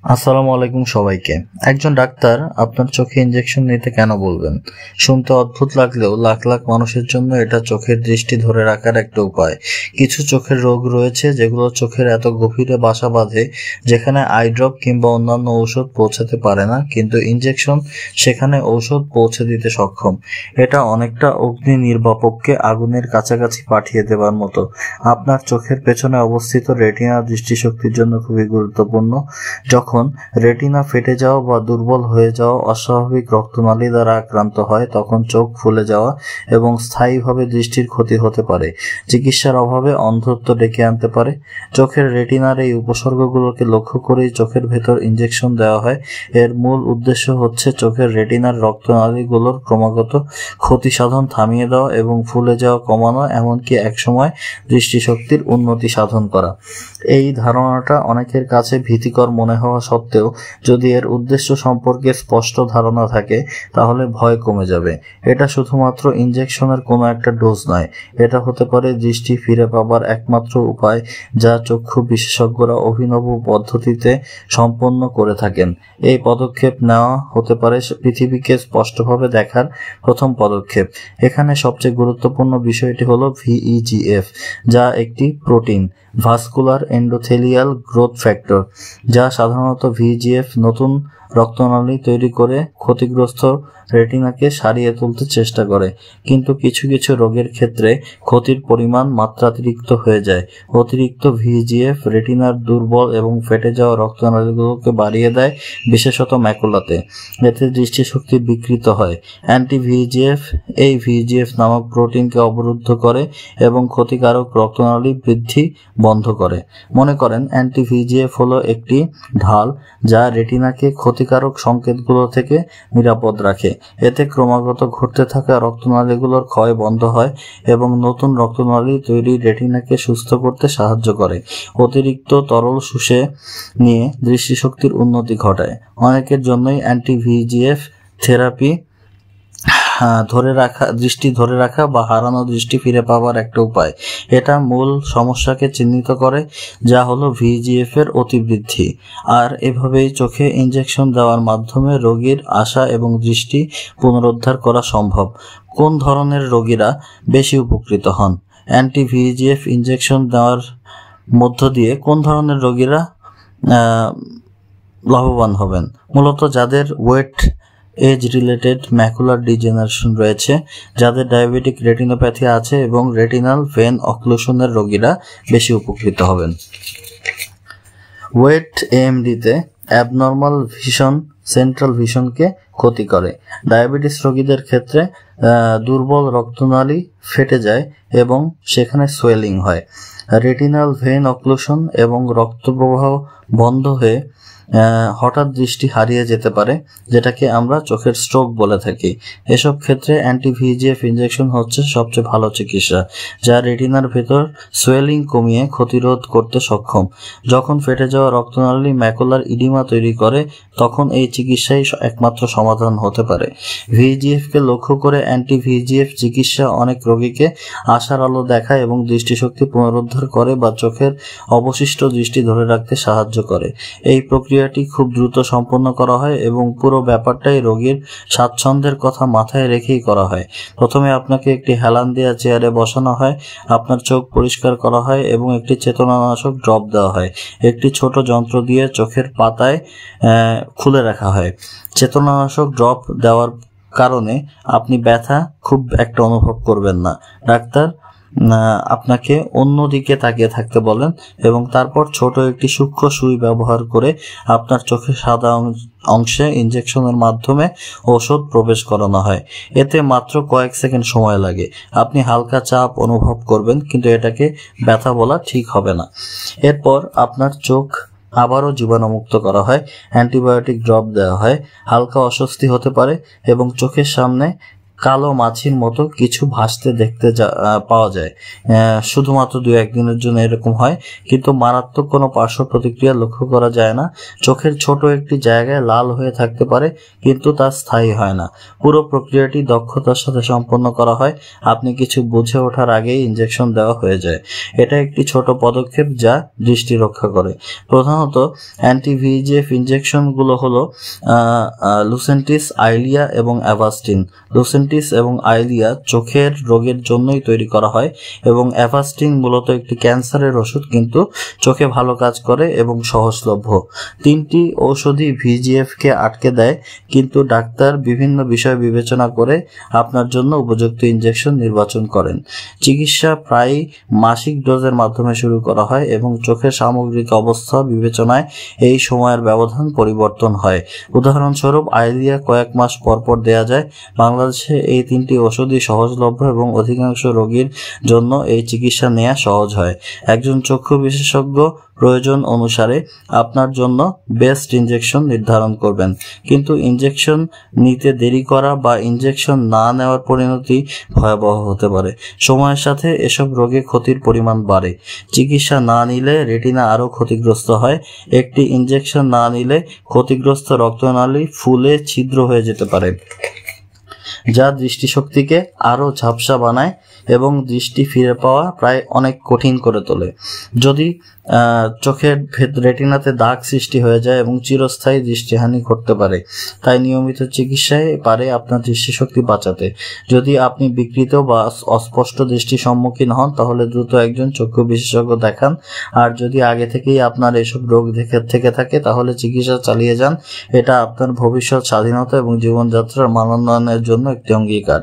আসসালামু আলাইকুম সবাইকে। একজন ডাক্তার আপনার চোখে ইনজেকশন নিতে কেন বলবেন? শুনতে অদ্ভুত লাগলেও লাখ লাখ মানুষের জন্য এটা চোখের দৃষ্টি ধরে রাখার একটা উপায়। কিছু চোখের রোগ রয়েছে যেগুলো চোখের এত গভীরে বাসা বাঁধে যেখানে আই ড্রপ কিংবা অন্যান্য ঔষধ পৌঁছাতে পারে না, কিন্তু ইনজেকশন সেখানে ঔষধ পৌঁছে দিতে সক্ষম। এটা অনেকটা অগ্নি নির্বাপককে আগুনের কাছাকাছি পাঠিয়ে দেওয়ার মতো। আপনার চোখের পেছনে অবস্থিত রেটিনা দৃষ্টিশক্তির জন্য খুবই গুরুত্বপূর্ণ। যখন রেটিনা ফেটে যাওয়া বা দুর্বল হয়ে যাওয়া অস্বাভাবিক রক্তনালী দ্বারা আক্রান্ত হয় তখন চোখ ফুলে যাওয়া এবং স্থায়ীভাবে দৃষ্টির ক্ষতি হতে পারে। চিকিৎসার অভাবে অন্ধত্ব ডেকে আনতে পারে। চোখের রেটিনার এই উপসর্গগুলোকে লক্ষ্য করেই চোখের ভেতর ইনজেকশন দেওয়া হয়। এর মূল উদ্দেশ্য হচ্ছে চোখের রেটিনার রক্তনালীগুলোর ক্রমাগত ক্ষতি সাধন থামিয়ে দেওয়া এবং ফুলে যাওয়া কমানো, এমনকি একসময় দৃষ্টিশক্তির উন্নতি সাধন করা। এই ধারণাটা অনেকের কাছে ভীতিকর মনে হওয়া সত্ত্বেও যদি এর উদ্দেশ্য সম্পর্কে স্পষ্ট ধারণা থাকে তাহলে ভয় কমে যাবে। এটা শুধুমাত্র ইনজেকশনের কোনো একটা ডোজ নয়, এটা হতে পারে দৃষ্টি ফিরে পাবার একমাত্র উপায় যা চক্ষু বিশেষজ্ঞরা অভিনব পদ্ধতিতে সম্পন্ন করে থাকেন। এই পদক্ষেপ নেওয়া হতে পারে পৃথিবীকে স্পষ্টভাবে দেখার প্রথম পদক্ষেপ। এখানে সবচেয়ে গুরুত্বপূর্ণ বিষয়টি হলো VEGF, যা একটি protein, vascular endothelial growth factor, যা সাধারণত VEGF নতুন রক্তনালী তৈরি করে ক্ষতিগ্রস্ত রেটিনাকে সারিয়ে তুলতে চেষ্টা করে। কিন্তু কিছু কিছু রোগের ক্ষেত্রে ক্ষতির পরিমাণ মাত্রাতিরিক্ত হয়ে যায়। অতিরিক্ত VEGF রেটিনার দুর্বল এবং ফেটে যাওয়া রক্তনালীগুলোকে বাড়িয়ে দেয়, বিশেষত ম্যাকুলাতে। এতে দৃষ্টিশক্তি বিকৃত হয়। অ্যান্টি VEGF এই VEGF নামক প্রোটিনকে অবরুদ্ধ করে এবং ক্ষতিকারক রক্তনালী বৃদ্ধি বন্ধ করে। মনে করেন অ্যান্টি VEGF হলো একটি ঢাল যা রেটিনাকে ক্ষতিকারক সংকেতগুলো থেকে নিরাপদ রাখে। এতে ক্রমাগত ঘটতে থাকা রক্তনালীগুলোর ক্ষয় বন্ধ হয় এবং নতুন রক্তনালী তৈরি রেটিনাকে সুস্থ করতে সাহায্য করে। অতিরিক্ত তরল শুষে নিয়ে দৃষ্টিশক্তির উন্নতি ঘটায়। অনেকের জন্যই অ্যান্টি VEGF থেরাপি দৃষ্টি ধরে রাখা বা হারানো দৃষ্টি ফিরে পাওয়ার একটা উপায়। এটা মূল সমস্যাকে চিহ্নিত করে, যা হলো VEGF এর অতিবৃদ্ধি। আর এভাবেই চোখে ইনজেকশন দেওয়ার মাধ্যমে রোগীর আশা এবং দৃষ্টি পুনরুদ্ধার করা সম্ভব। কোন ধরনের রোগীরা বেশি উপকৃত হন? অ্যান্টি VEGF ইনজেকশন দেওয়ার মধ্য দিয়ে কোন ধরনের রোগীরা লাভবান হবেন? মূলত যাদের wet age related macular degeneration রয়েছে, যাদের ডায়াবেটিক রেটিনোপ্যাথি আছে এবং রেটিনাল ভেন অক্লুশনের রোগীরা বেশি উপকৃত হবেন। ওয়েট AMD-তে অ্যাবনর্মাল ভিশন সেন্ট্রাল ভিশনকে ক্ষতি করে। ডায়াবেটিস রোগীদের ক্ষেত্রে দুর্বল রক্তনালী ফেটে যায় এবং সেখানে সোয়েলিং হয়। রেটিনাল ভেন অক্লুশন এবং রক্ত প্রবাহ বন্ধ হয়ে হঠাৎ দৃষ্টি হারিয়ে যেতে পারে, যেটাকে আমরা চোখের স্ট্রোক বলে থাকি। এসব ক্ষেত্রে অ্যান্টি VEGF ইনজেকশন হচ্ছে সবচেয়ে ভালো চিকিৎসা, যা রেটিনার ভেতর সোয়েলিং কমিয়ে ক্ষতিরোধ করতে সক্ষম। যখন ফেটে যাওয়া রক্তনালী ম্যাকুলার ইডিমা তৈরি করে তখন এই চিকিৎসাই একমাত্র সমাধান হতে পারে। VEGF-কে লক্ষ্য করে অ্যান্টি VEGF চিকিৎসা অনেক রোগীকে আশার আলো দেখায় এবং দৃষ্টিশক্তি পুনরুদ্ধার করে বা চোখের অবশিষ্ট দৃষ্টি ধরে রাখতে সাহায্য করে। এই প্রক্রিয়াটি খুব দ্রুত সম্পন্ন করা হয় এবং পুরো ব্যাপারটাই রোগীর স্বাচ্ছন্দ্যের কথা মাথায় রেখেই করা হয়। প্রথমে আপনাকে একটি হেলান দেওয়া চেয়ারে বসানো হয়, আপনার চোখ পরিষ্কার করা হয় এবং একটি চেতনানাশক ড্রপ দেওয়া হয়। একটি ছোট যন্ত্র দিয়ে চোখের পাতায় খুলে রাখা হয়। চেতনানাশক ড্রপ দেওয়ার কারণে আপনি ব্যথা খুব একটা অনুভব করবেন না। ডাক্তার আপনাকে অন্যদিকে তাকিয়ে থাকতে বলেন এবং তারপর ছোট একটি সূক্ষ্ম সুই ব্যবহার করে আপনার চোখের সাদা অংশে ইনজেকশনের মাধ্যমে ওষুধ প্রবেশ করানো হয়। এতে মাত্র কয়েক সেকেন্ড সময় লাগে। আপনি হালকা চাপ অনুভব করবেন, কিন্তু এটাকে ব্যথা বলা ঠিক হবে না। এরপর আপনার চোখ আবারও জীবাণুমুক্ত করা হয়, অ্যান্টিবায়োটিক ড্রপ দেওয়া হয়। হালকা অস্বস্তি হতে পারে এবং চোখের সামনে কালো মাছির মতো কিছু ভাসতে দেখতে পাওয়া যায়। শুধুমাত্র 2-1 দিনের জন্য এরকম হয়, কিন্তু মারাত্মক কোনো পার্শ্ব প্রতিক্রিয়া লক্ষ্য করা যায় না। চোখের ছোট একটি জায়গায় লাল হয়ে থাকতে পারে, কিন্তু তা স্থায়ী হয় না। পুরো প্রক্রিয়াটি দক্ষতার সাথে সম্পন্ন করা হয়। আপনি কিছু বুঝে ওঠার আগেই ইনজেকশন দেওয়া হয়ে যায়। এটা একটি ছোট পদক্ষেপ যা দৃষ্টি রক্ষা করে। প্রধানত অ্যান্টি-ভিএজিএফ ইনজেকশনগুলো হলো লুসেন্টিস, আইলিয়া এবং অ্যাভাস্টিন। লুসেন্টিস এবং আইলিয়া চোখের রোগের জন্যই তৈরি করা হয় এবং অ্যাভাস্টিন মূলত একটি ক্যান্সারের ওষুধ, কিন্তু চোখে ভালো কাজ করে এবং সহজলভ্য। 3টি ঔষধই ভিজিএফকে আটকে দেয়, কিন্তু ডাক্তার বিভিন্ন বিষয় বিবেচনা করে আপনার জন্য উপযুক্ত ইনজেকশন নির্বাচন করেন। চিকিৎসা প্রায়ই মাসিক ডোজের মাধ্যমে শুরু করা হয় এবং চোখের সামগ্রিক অবস্থা বিবেচনায় এই সময়ের ব্যবধান পরিবর্তন হয়। উদাহরণস্বরূপ, আইলিয়া কয়েক মাস পরপর দেয়া যায়। বাংলাদেশে এই 3টি ওষুধই সহজলভ্য এবং অধিকাংশ রোগীর জন্য এই চিকিৎসা নেওয়া সহজ হয়। একজন চক্ষু বিশেষজ্ঞ প্রয়োজন অনুসারে আপনার জন্য বেস্ট ইনজেকশন নির্ধারণ করবেন, কিন্তু ইনজেকশন নিতে দেরি করা বা ইনজেকশন না নেওয়ার পরিণতি ভয়াবহ হতে পারে। সময়ের সাথে এসব রোগে ক্ষতির পরিমাণ বাড়ে। চিকিৎসা না নিলে রেটিনা আরও ক্ষতিগ্রস্ত হয়। একটি ইনজেকশন না নিলে ক্ষতিগ্রস্ত রক্তনালী ফুলে ছিদ্র হয়ে যেতে পারে, যা দৃষ্টিশক্তিকে আরও ঝাপসা বানায় এবং দৃষ্টি ফিরে পাওয়া প্রায় অনেক কঠিন করে তোলে। যদি চোখের রেটিনাতে দাগ সৃষ্টি হয়ে যায় এবং চিরস্থায়ী দৃষ্টিহানি ঘটতে পারে। তাই নিয়মিত চিকিৎসায় পারে আপনার দৃষ্টিশক্তি বাঁচাতে। যদি আপনি বিকৃত বা অস্পষ্ট দৃষ্টির সম্মুখীন হন, তাহলে দ্রুত একজন চক্ষু বিশেষজ্ঞ দেখান। আর যদি আগে থেকেই আপনার এসব রোগ থেকে থাকে, তাহলে চিকিৎসা চালিয়ে যান। এটা আপনার ভবিষ্যৎ স্বাধীনতা এবং জীবনযাত্রার মান উন্নয়নের জন্য একটি অঙ্গীকার।